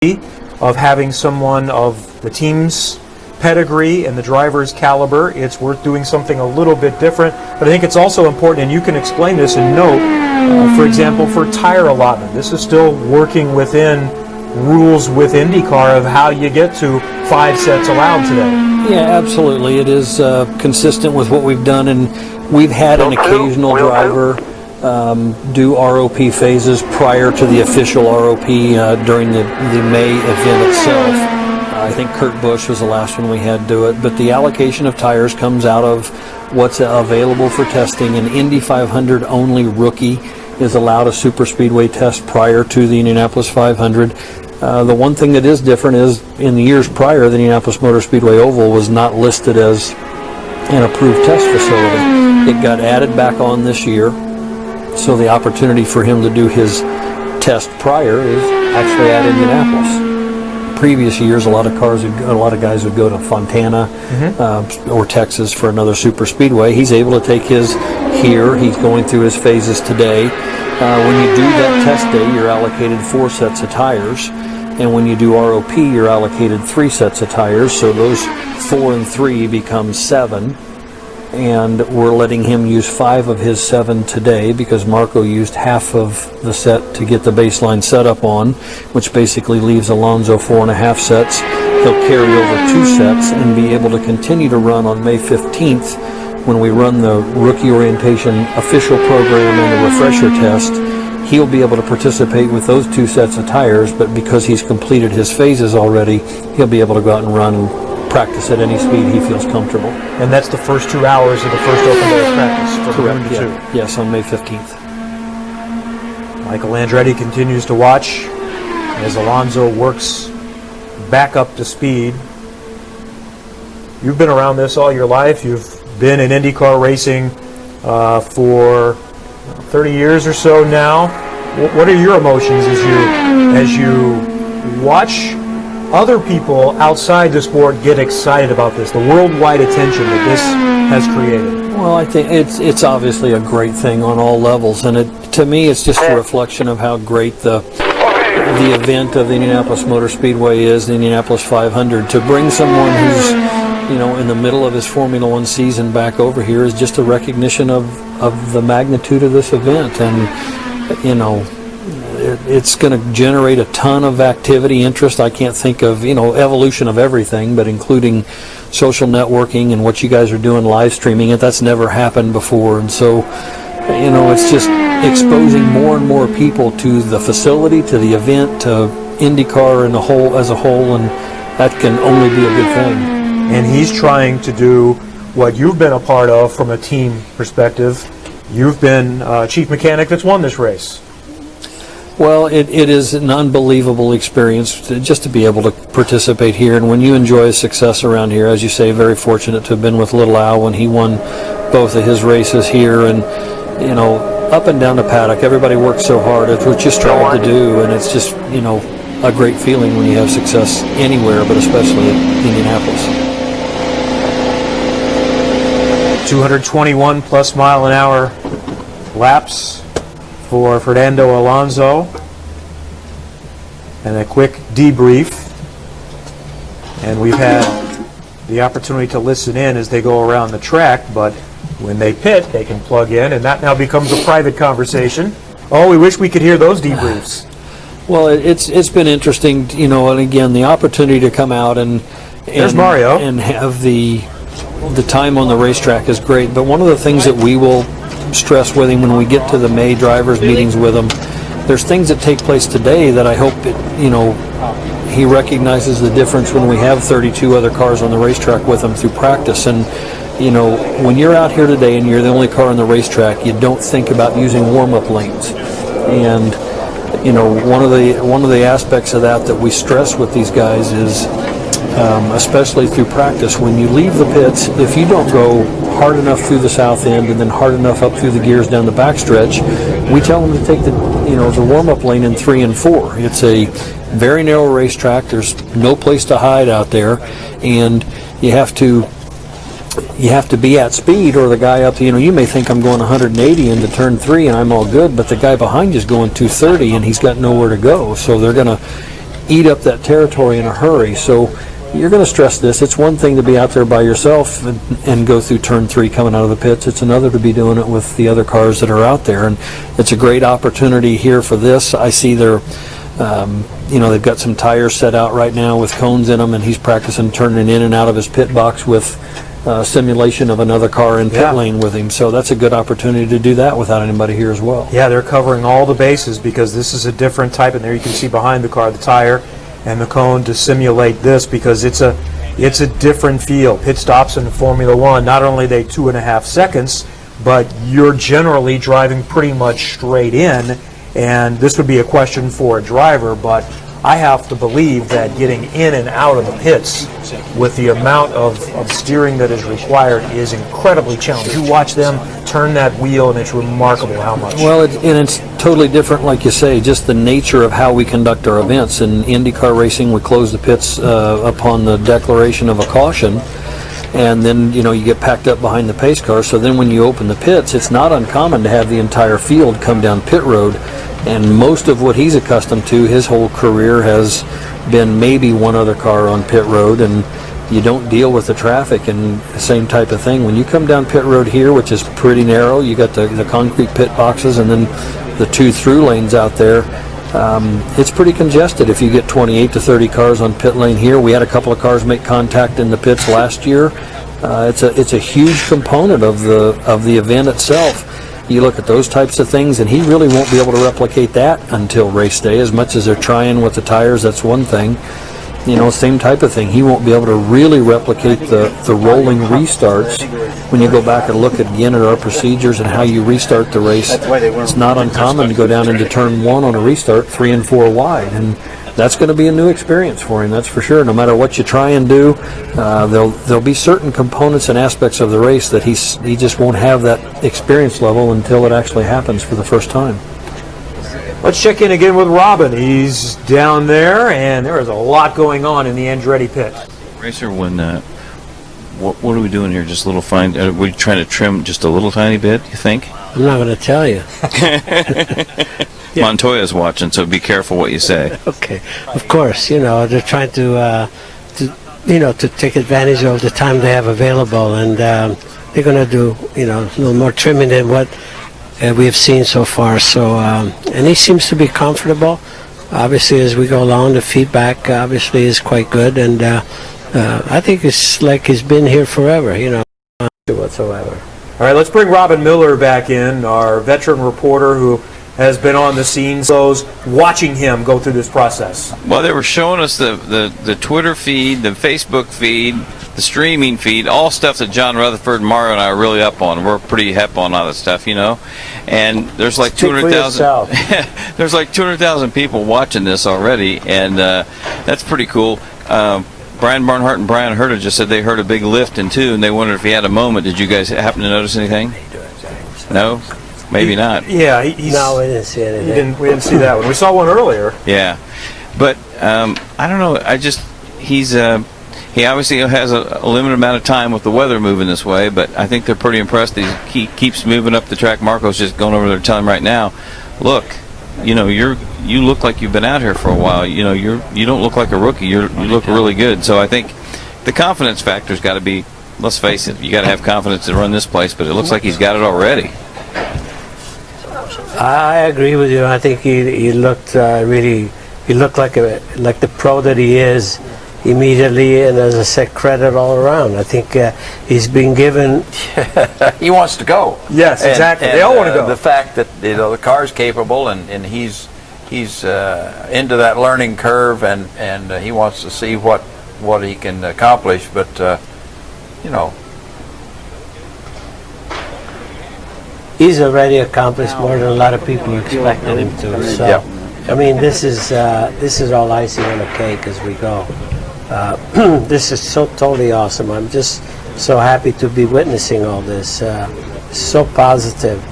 of having someone of the team's pedigree and the driver's caliber. It's worth doing something a little bit different, but I think it's also important, and you can explain this in note, for example, for tire allotment. This is still working within rules with IndyCar of how you get to 5 sets allowed today. Yeah, absolutely. It is consistent with what we've done, and we've had an occasional driver do ROP phases prior to the official ROP during the May event itself. I think Kurt Busch was the last one we had do it, but the allocation of tires comes out of what's available for testing. An Indy 500 only rookie is allowed a super speedway test prior to the Indianapolis 500. The one thing that is different is in the years prior, the Indianapolis Motor Speedway Oval was not listed as an approved test facility. It got added back on this year, so the opportunity for him to do his test prior is actually at Indianapolis. Previous years, a lot of guys would go to Fontana or Texas for another super speedway. He's able to take his here. He's going through his phases today. When you do that test day, you're allocated 4 sets of tires, and when you do ROP, you're allocated 3 sets of tires. So those 4 and 3 become 7. And we're letting him use 5 of his 7 today because Marco used half of the set to get the baseline set up on, which basically leaves Alonso 4.5 sets. He'll carry over 2 sets and be able to continue to run on May 15th when we run the rookie orientation official program and the refresher test. He'll be able to participate with those 2 sets of tires, but because he's completed his phases already, he'll be able to go out and run and practice at any speed he feels comfortable. And that's the first 2 hours of the first open day of practice from 1 to 2. Yes, on May 15th. Michael Andretti continues to watch as Alonso works back up to speed. You've been around this all your life. You've been in IndyCar racing for 30 years or so now. What are your emotions as you watch other people outside the sport get excited about this, the worldwide attention that this has created? Well, I think it's obviously a great thing on all levels, and to me it's just a reflection of how great the event of the Indianapolis Motor Speedway is, the Indianapolis 500. To bring someone who's in the middle of his Formula One season back over here is just a recognition of the magnitude of this event, and it's going to generate a ton of activity, interest. I can't think of, evolution of everything, but including social networking and what you guys are doing, live streaming it. That's never happened before. And so, it's just exposing more and more people to the facility, to the event, to IndyCar as a whole, and that can only be a good thing. And he's trying to do what you've been a part of from a team perspective. You've been chief mechanic that's won this race. Well, it is an unbelievable experience just to be able to participate here. And when you enjoy a success around here, as you say, very fortunate to have been with Little Al when he won both of his races here. And, up and down the paddock, everybody works so hard. It's what you strive to do. And it's just, a great feeling when you have success anywhere, but especially at Indianapolis. 221 plus mile an hour laps for Fernando Alonso, and a quick debrief. And we've had the opportunity to listen in as they go around the track, but when they pit, they can plug in, and that now becomes a private conversation. Oh, we wish we could hear those debriefs. Well, it's been interesting, and again, the opportunity to come out and there's Mario and have the time on the racetrack is great. But one of the things that we will stress with him when we get to the May drivers meetings with him, there's things that take place today that I hope he recognizes the difference when we have 32 other cars on the racetrack with him through practice. And when you're out here today and you're the only car on the racetrack, you don't think about using warm-up lanes. And one of the aspects of that we stress with these guys is, especially through practice, when you leave the pits, if you don't go hard enough through the south end and then hard enough up through the gears down the backstretch, we tell them to take the warm-up lane in 3 and 4. It's a very narrow racetrack. There's no place to hide out there, and you have to be at speed, or the guy up, you may think I'm going 180 into turn 3 and I'm all good, but the guy behind you is going 230 and he's got nowhere to go. So they're going to eat up that territory in a hurry. So you're going to stress this. It's one thing to be out there by yourself and go through turn 3 coming out of the pits. It's another to be doing it with the other cars that are out there, and it's a great opportunity here for this. I see they're they've got some tires set out right now with cones in them, and he's practicing turning in and out of his pit box with simulation of another car in pit lane with him. So that's a good opportunity to do that without anybody here as well. Yeah, they're covering all the bases because this is a different type, and there you can see behind the car the tire and the cone to simulate this, because it's a different feel. Pit stops in Formula One, not only are they 2.5 seconds, but you're generally driving pretty much straight in, and this would be a question for a driver, but I have to believe that getting in and out of the pits with the amount of steering that is required is incredibly challenging. You watch them turn that wheel, and it's remarkable how much. Well, it's totally different, like you say, just the nature of how we conduct our events. In IndyCar racing, we close the pits upon the declaration of a caution, and then you get packed up behind the pace car. So then when you open the pits, it's not uncommon to have the entire field come down pit road. And most of what he's accustomed to, his whole career has been maybe one other car on pit road, and you don't deal with the traffic and the same type of thing. When you come down pit road here, which is pretty narrow, you got the concrete pit boxes and then the 2 through lanes out there. It's pretty congested if you get 28 to 30 cars on pit lane here. We had a couple of cars make contact in the pits last year. It's a huge component of the event itself. You look at those types of things, and he really won't be able to replicate that until race day. As much as they're trying with the tires, that's one thing. Same type of thing. He won't be able to really replicate the rolling restarts. When you go back and look again at our procedures and how you restart the race, it's not uncommon to go down into turn 1 on a restart 3 and 4 wide, and that's going to be a new experience for him, that's for sure. No matter what you try and do, there'll be certain components and aspects of the race that he just won't have that experience level until it actually happens for the first time. Let's check in again with Robin. He's down there, and there is a lot going on in the Andretti pit. Racer, when what are we doing here? Just a little fine. Are we trying to trim just a little tiny bit, you think? I'm not going to tell you. Yeah. Montoya's watching, so be careful what you say. Okay, of course. They're trying to take advantage of the time they have available, and they're going to do a little more trimming than what we have seen so far. So, and he seems to be comfortable. Obviously, as we go along, the feedback obviously is quite good, and I think it's like he's been here forever. Whatsoever. All right, let's bring Robin Miller back in, our veteran reporter who has been on the scenes, those watching him go through this process. Well, they were showing us the Twitter feed, the Facebook feed, the streaming feed, all stuff that John Rutherford, Mario, and I are really up on. We're pretty hep on all that stuff, And there's like 200,000. There's like 200,000 people watching this already, and that's pretty cool. Brian Barnhart and Brian Herta just said they heard a big lift in 2, and they wondered if he had a moment. Did you guys happen to notice anything? No? Maybe not. Yeah, no, we didn't see anything. We didn't see that one. We saw one earlier. Yeah, but I don't know. He obviously has a limited amount of time with the weather moving this way, but I think they're pretty impressed. He keeps moving up the track. Marco's just going over there telling him right now, look, you look like you've been out here for a while. You don't look like a rookie. You look really good. So I think the confidence factor's got to be. Let's face it, you got to have confidence to run this place, but it looks like he's got it already. I agree with you. I think he looked he looked like the pro that he is immediately, and as I said, credit all around. I think he's been given. He wants to go. Yes, exactly. They all want to go. The fact that the car's capable, and he's into that learning curve, and he wants to see what he can accomplish. But he's already accomplished more than a lot of people expected him to. So, yep. I mean, this is all icing on the cake as we go. This is so totally awesome. I'm just so happy to be witnessing all this. So positive,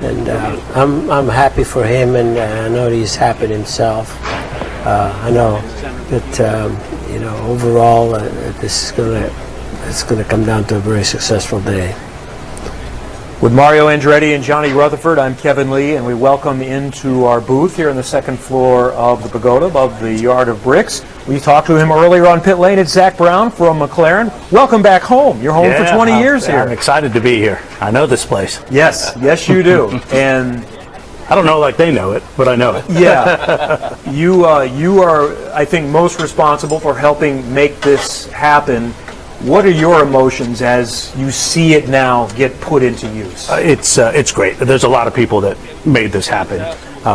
and I'm happy for him, and I know he's happy himself. I know that overall, it's gonna come down to a very successful day. With Mario Andretti and Johnny Rutherford, I'm Kevin Lee, and we welcome into our booth here on the second floor of the Pagoda above the Yard of Bricks. We talked to him earlier on pit lane. It's Zach Brown from McLaren. Welcome back home. You're home for 20 years here. I'm excited to be here. I know this place. Yes, you do. And I don't know like they know it, but I know it. yeah, you are, I think, most responsible for helping make this happen. What are your emotions as you see it now get put into use? It's great. There's a lot of people that made this happen.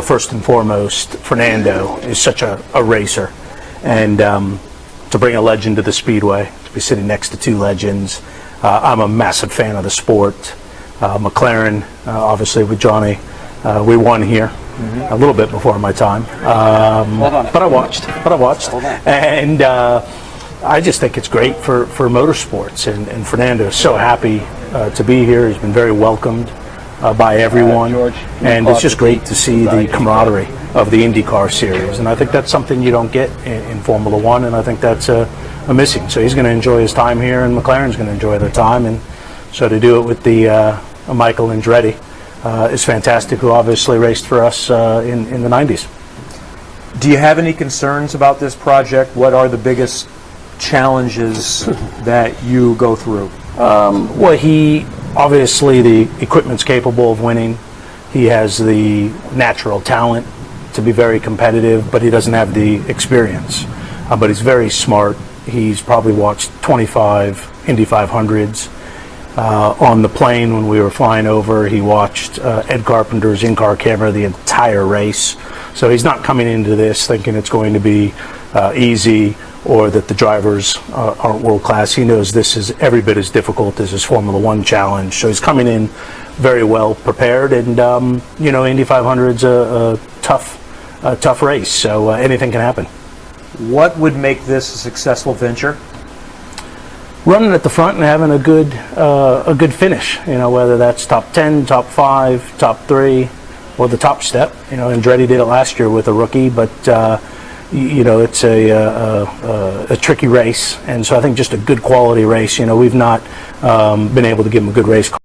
First and foremost, Fernando is such a racer. And to bring a legend to the Speedway, to be sitting next to two legends. I'm a massive fan of the sport. McLaren, obviously with Johnny, we won here a little bit before my time. But I watched. And I just think it's great for motorsports, and Fernando is so happy to be here. He's been very welcomed by everyone, and it's just great to see the camaraderie of the IndyCar series, and I think that's something you don't get in Formula One, and I think that's a missing. So he's going to enjoy his time here, and McLaren's going to enjoy their time, and so to do it with the Michael Andretti is fantastic, who obviously raced for us in the 90s. Do you have any concerns about this project? What are the biggest challenges that you go through? Well, he obviously, the equipment's capable of winning. He has the natural talent to be very competitive, but he doesn't have the experience. But he's very smart. He's probably watched 25 Indy 500s. On the plane when we were flying over, he watched Ed Carpenter's in-car camera the entire race. So he's not coming into this thinking it's going to be easy, or that the drivers aren't world class. He knows this is every bit as difficult as his Formula One challenge. So he's coming in very well prepared, and Indy 500's a tough race. So anything can happen. What would make this a successful venture? Running at the front and having a good finish. Whether that's top 10, top 5, top 3, or the top step. Andretti did it last year with a rookie, but. It's a tricky race, and so I think just a good quality race. We've not been able to give him a good race car.